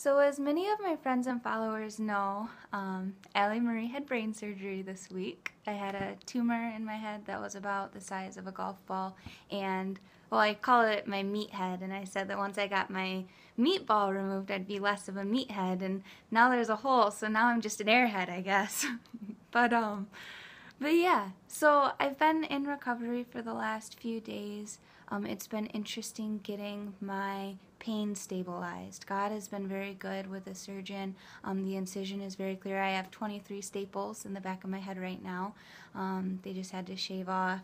So as many of my friends and followers know, Allie Marie had brain surgery this week. I had a tumor in my head that was about the size of a golf ball, and well, I call it my meathead, and I said that once I got my meatball removed, I'd be less of a meathead, and now there's a hole, so now I'm just an airhead, I guess. but but yeah, so I've been in recovery for the last few days. It's been interesting getting my pain stabilized. God has been very good with the surgeon. The incision is very clear. I have 23 staples in the back of my head right now. They just had to shave off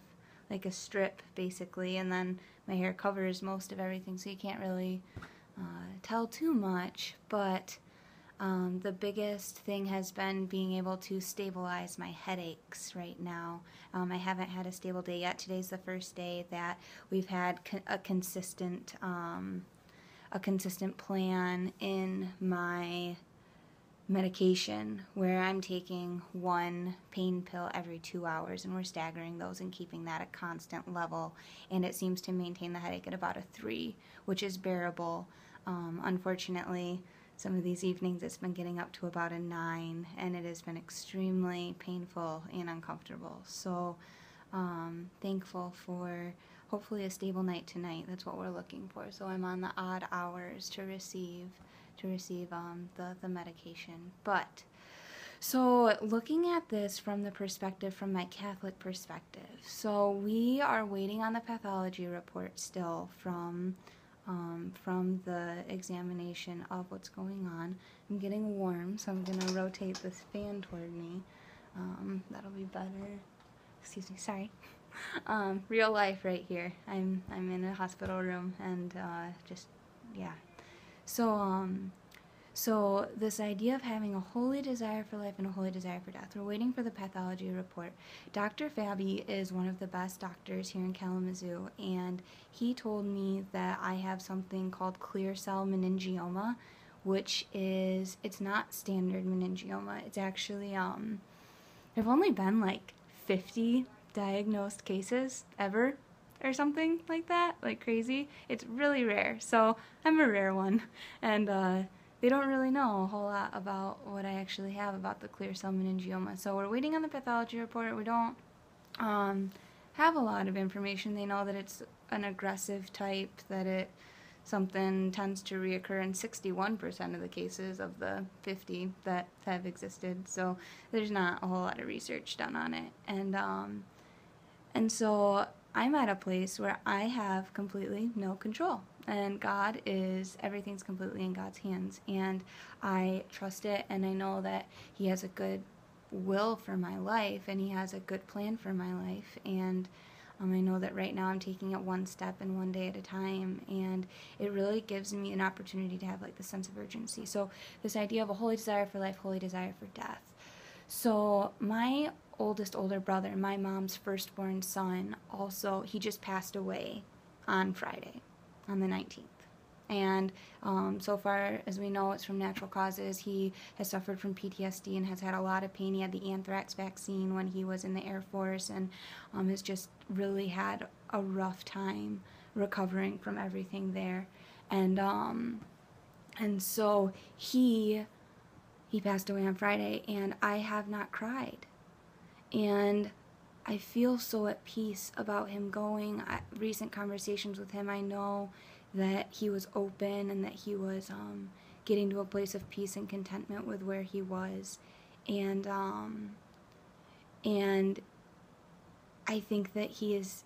like a strip basically, and then my hair covers most of everything, so you can't really tell too much, but the biggest thing has been being able to stabilize my headaches right now. I haven't had a stable day yet. Today's the first day that we've had a consistent plan in my medication, where I'm taking one pain pill every 2 hours, and we're staggering those and keeping that at constant level, and it seems to maintain the headache at about a 3, which is bearable. Unfortunately, some of these evenings it's been getting up to about a 9, and it has been extremely painful and uncomfortable. So thankful for hopefully a stable night tonight. That's what we're looking for. So I'm on the odd hours to receive the medication. But so looking at this from my Catholic perspective, so we are waiting on the pathology report still from the examination of what's going on. I'm getting warm, so I'm going to rotate this fan toward me. That'll be better. Excuse me, sorry. Real life right here. I'm in a hospital room, and just, yeah. So this idea of having a holy desire for life and a holy desire for death, we're waiting for the pathology report. Dr. Fabi is one of the best doctors here in Kalamazoo, and he told me that I have something called clear cell meningioma, which is, it's not standard meningioma. It's actually, there've only been like 50 diagnosed cases ever, or something like that, like crazy. It's really rare, so I'm a rare one, and they don't really know a whole lot about what I actually have, about the clear cell meningioma. So we're waiting on the pathology report. We don't have a lot of information. They know that it's an aggressive type, that something tends to reoccur in 61% of the cases of the 50 that have existed. So there's not a whole lot of research done on it. And so I'm at a place where I have completely no control, and everything's completely in God's hands, and I trust it, and I know that He has a good will for my life, and He has a good plan for my life, and I know that right now I'm taking it one step and one day at a time, and it really gives me an opportunity to have like the sense of urgency. So this idea of a holy desire for life, holy desire for death. So my older brother, my mom's firstborn son, also, he just passed away on Friday, on the 19th. And so far as we know, it's from natural causes. He has suffered from PTSD and has had a lot of pain. He had the anthrax vaccine when he was in the Air Force, and has just really had a rough time recovering from everything there. And so he passed away on Friday, and I have not cried. And I feel so at peace about him going. Recent conversations with him, I know that he was open and that he was getting to a place of peace and contentment with where he was. And I think that he's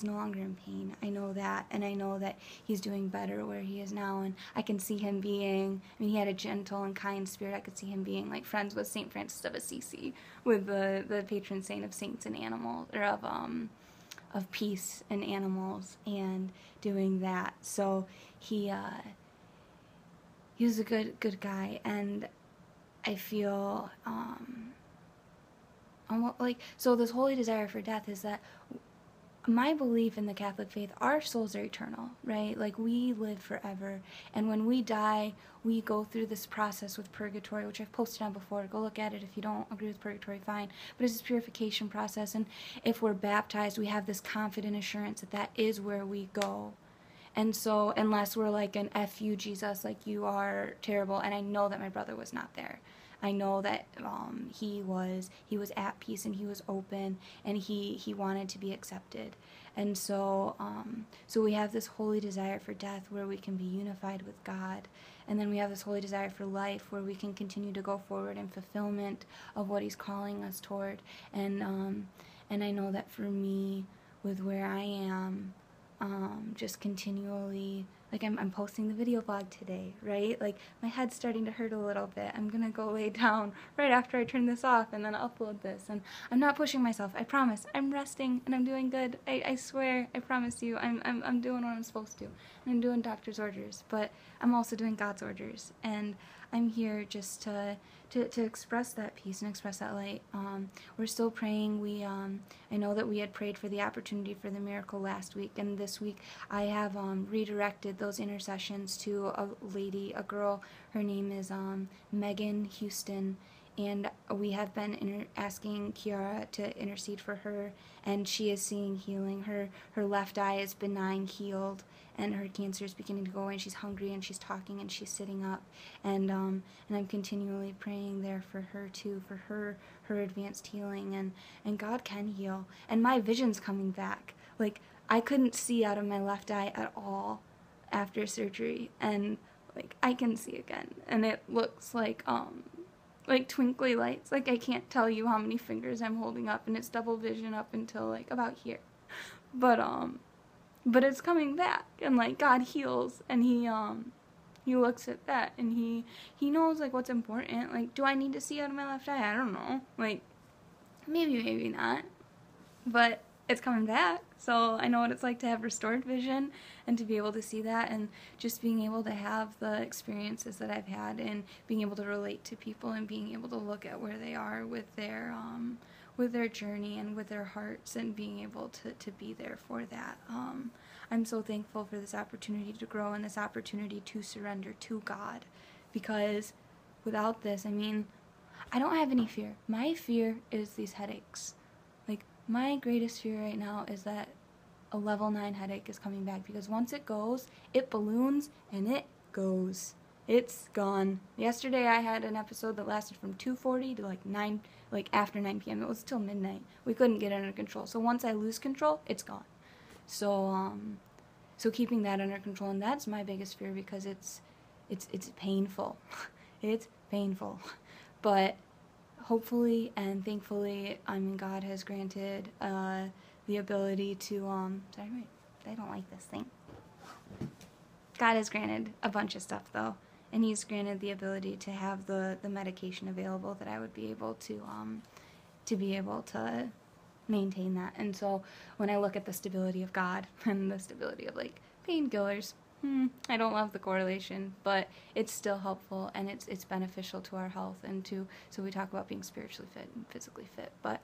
no longer in pain. I know that, and I know that he's doing better where he is now, and I can see him being, he had a gentle and kind spirit. I could see him being like friends with St. Francis of Assisi, with the patron saint of saints and animals, or of peace and animals, and doing that. So he was a good guy, and I feel so this holy desire for death is that my belief in the Catholic faith, our souls are eternal, right? Like, we live forever, and when we die, we go through this process with purgatory, which I've posted on before. Go look at it. If you don't agree with purgatory, fine, but it's this purification process, and if we're baptized, we have this confident assurance that that is where we go. And so unless we're like an F you, Jesus, like you are terrible, and I know that my brother was not there. I know that he was at peace, and he was open, and he wanted to be accepted. And so so we have this holy desire for death where we can be unified with God. And then we have this holy desire for life where we can continue to go forward in fulfillment of what he's calling us toward. And I know that for me, with where I am, just continually, like I'm posting the video blog today, right? Like my head's starting to hurt a little bit. I'm gonna go lay down right after I turn this off and then upload this. And I'm not pushing myself, I promise. I'm resting and I'm doing good. I swear, I promise you, I'm doing what I'm supposed to. And I'm doing doctor's orders, but I'm also doing God's orders. And I'm here just to express that peace and express that light. We're still praying. I know that we had prayed for the opportunity for the miracle last week, and this week I have redirected those intercessions to a girl. Her name is Megan Houston, and we have been asking Kiara to intercede for her, and she is seeing healing. Her left eye is benign, healed, and her cancer is beginning to go away, and she's hungry, and she's talking, and she's sitting up, and I'm continually praying there for her too, for her advanced healing, and God can heal. And my vision's coming back. Like, I couldn't see out of my left eye at all after surgery, and like I can see again, and it looks like twinkly lights. Like I can't tell you how many fingers I'm holding up, and it's double vision up until like about here. But it's coming back, and like God heals, and he looks at that, and he knows like what's important. Like, do I need to see out of my left eye? I don't know. Like, maybe not. But it's coming back, so I know what it's like to have restored vision and to be able to see that, and just being able to have the experiences that I've had, and being able to relate to people, and being able to look at where they are with their journey and with their hearts, and being able to be there for that. I'm so thankful for this opportunity to grow and this opportunity to surrender to God, because without this, I mean, I don't have any fear. My fear is these headaches. Like, my greatest fear right now is that a level 9 headache is coming back, because once it goes, it balloons and it goes. It's gone. Yesterday I had an episode that lasted from 2:40 to like 9, like after 9 p.m. It was till midnight. We couldn't get it under control. So once I lose control, it's gone. So keeping that under control, and that's my biggest fear, because it's painful. It's painful. But hopefully and thankfully, I mean, God has granted the ability to, sorry, wait, I don't like this thing. God has granted a bunch of stuff, though, and he's granted the ability to have the medication available that I would be able to be able to maintain that. And so when I look at the stability of God and the stability of like painkillers, I don't love the correlation, but it's still helpful, and it's beneficial to our health, and so we talk about being spiritually fit and physically fit. But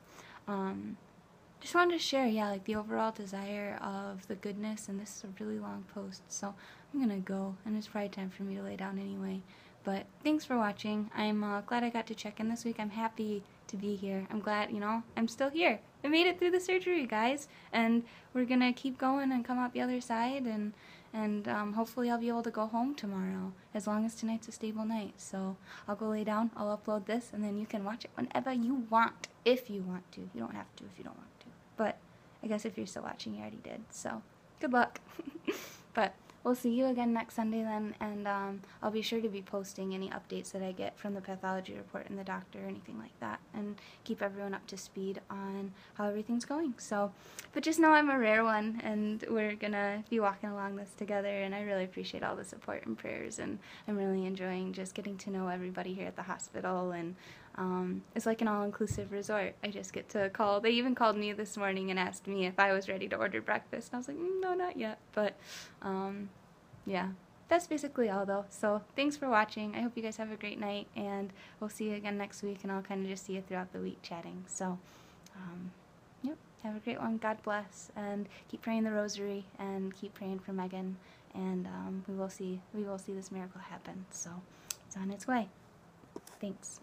just wanted to share, like the overall desire of the goodness, and this is a really long post, so I'm gonna go, and it's probably time for me to lay down anyway. But thanks for watching. I'm glad I got to check in this week. I'm happy to be here. I'm glad, I'm still here. I made it through the surgery, guys, and we're gonna keep going and come out the other side, and hopefully I'll be able to go home tomorrow, as long as tonight's a stable night. So I'll go lay down, I'll upload this, and then you can watch it whenever you want, if you want to. You don't have to if you don't want to. But I guess if you're still watching, you already did. So good luck. But we'll see you again next Sunday then, and I'll be sure to be posting any updates that I get from the pathology report and the doctor or anything like that, and keep everyone up to speed on how everything's going. So, but just know I'm a rare one, and we're gonna be walking along this together, and I really appreciate all the support and prayers, and I'm really enjoying just getting to know everybody here at the hospital, and it's like an all-inclusive resort. I just get to call. They even called me this morning and asked me if I was ready to order breakfast, and I was like, no, not yet. But yeah, that's basically all, though. So thanks for watching. I hope you guys have a great night, and we'll see you again next week, and I'll kind of just see you throughout the week chatting. So yep, have a great one. God bless, and keep praying the rosary, and keep praying for Megan, and we will see this miracle happen. So it's on its way. Thanks.